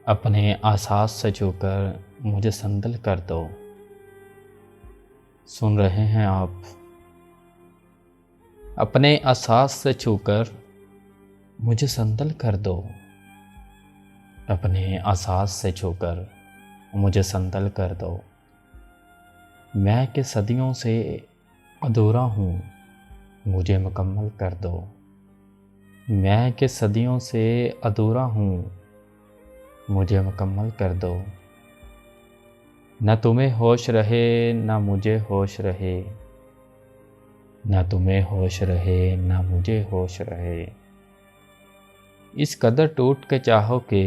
अपने एहसास से छूकर मुझे संदल कर दो। सुन रहे हैं आप? अपने एहसास से छूकर मुझे संदल कर दो। अपने एहसास से छूकर मुझे संदल कर दो। मैं के सदियों से अधूरा हूँ, मुझे मुकम्मल कर दो। मैं के सदियों से अधूरा हूँ, मुझे मुकम्मल कर दो। न तुम्हें होश रहे न मुझे होश रहे, न तुम्हें होश रहे न मुझे होश रहे। इस कदर टूट के चाहो कि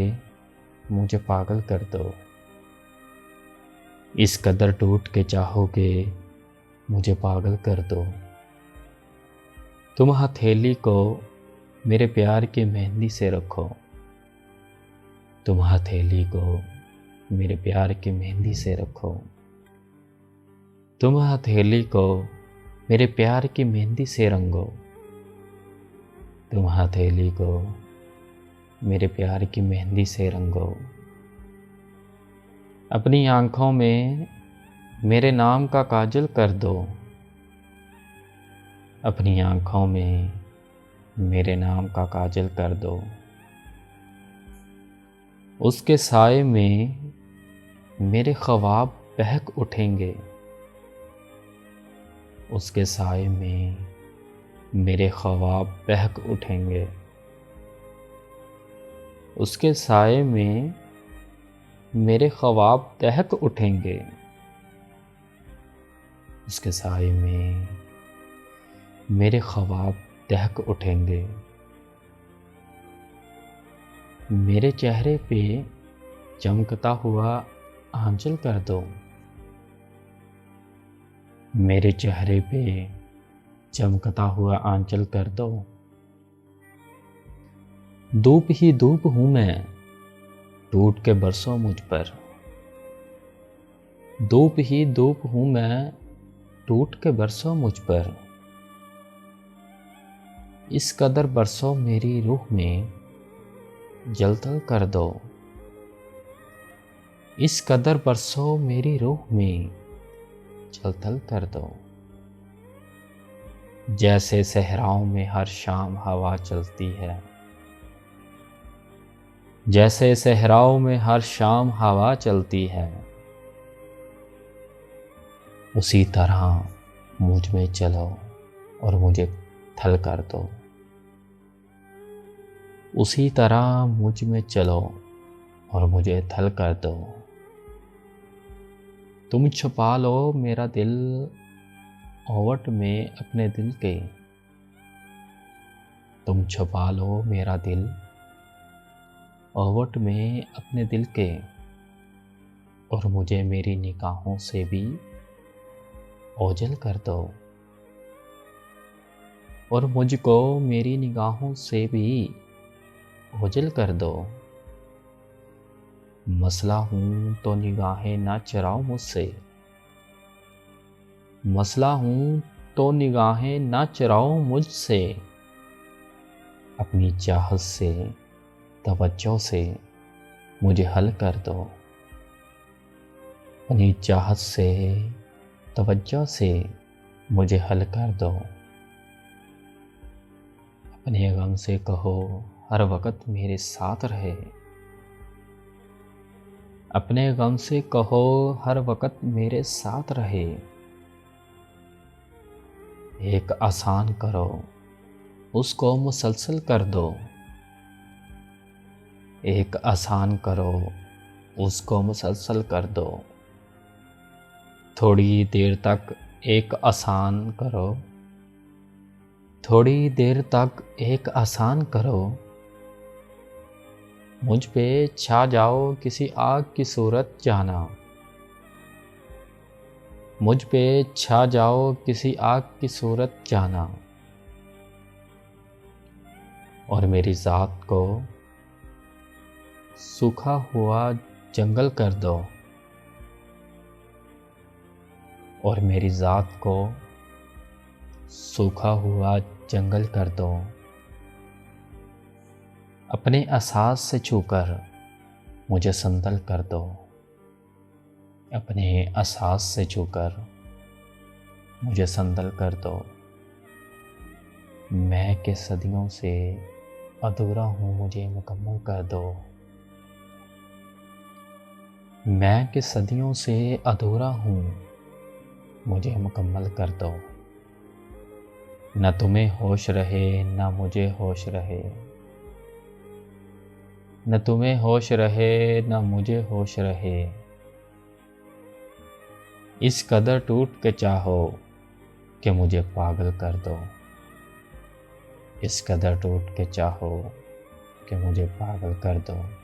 मुझे पागल कर दो। इस कदर टूट के चाहो कि मुझे पागल कर दो। तुम हथेली को मेरे प्यार की मेहंदी से रखो। तुम हथेली को मेरे प्यार की मेहंदी से रखो। तुम हथेली को मेरे प्यार की मेहंदी से रंगो। तुम हथेली को मेरे प्यार की मेहंदी से रंगो। अपनी आँखों में मेरे नाम का काजल कर दो। अपनी आँखों में मेरे नाम का काजल कर दो। उसके साए में मेरे ख्वाब बहक उठेंगे। उसके साए में मेरे ख्वाब बहक उठेंगे। उसके साए में मेरे ख्वाब दहक उठेंगे। उसके साए में मेरे ख्वाब दहक उठेंगे। मेरे चेहरे पे चमकता हुआ आंचल कर दो। मेरे चेहरे पे चमकता हुआ आंचल कर दो। धूप ही धूप हूँ मैं, टूट के बरसों मुझ पर। धूप ही धूप हूँ मैं, टूट के बरसों मुझ पर। इस कदर बरसों मेरी रूह में जलतल कर दो। इस कदर बरसों मेरी रूह में जलतल कर दो। जैसे सहराओं में हर शाम हवा चलती है। जैसे सहराओं में हर शाम हवा चलती है। उसी तरह मुझ में चलो और मुझे थल कर दो। उसी तरह मुझ में चलो और मुझे थल कर दो। तुम छुपा लो मेरा दिल ओवट में अपने दिल के। तुम छुपा लो मेरा दिल ओवट में अपने दिल के। और मुझे मेरी निगाहों से भी ओझल कर दो। और मुझको मेरी निगाहों से भी ओझल कर दो। मसला हूँ तो निगाहें ना चराओ मुझसे। मसला हूँ तो निगाहें ना चराओ मुझसे। अपनी चाहत से तवज्जो से मुझे हल कर दो। अपनी चाहत से तवज्जो से मुझे हल कर दो। अपने गम से कहो हर वक्त मेरे साथ रहे। अपने गम से कहो हर वक्त मेरे साथ रहे। एक आसान करो उसको मुसलसल कर दो। एक आसान करो उसको मुसलसल कर दो। थोड़ी देर तक एक आसान करो। थोड़ी देर तक एक आसान करो। मुझ पे छा जाओ किसी आग की सूरत जाना। मुझ पे छा जाओ किसी आग की सूरत जाना। और मेरी ज़ात को सूखा हुआ जंगल कर दो। और मेरी ज़ात को सूखा हुआ जंगल कर दो। अपने एहसास से छूकर मुझे संतल कर दो। अपने एहसास से छूकर मुझे संतल कर दो। मैं के सदियों से अधूरा हूँ, मुझे मुकम्मल कर दो। मैं के सदियों से अधूरा हूँ, मुझे मुकम्मल कर दो। न तुम्हें होश रहे न मुझे होश रहे, न तुम्हें होश रहे न मुझे होश रहे। इस कदर टूट के चाहो कि मुझे पागल कर दो। इस कदर टूट के चाहो कि मुझे पागल कर दो।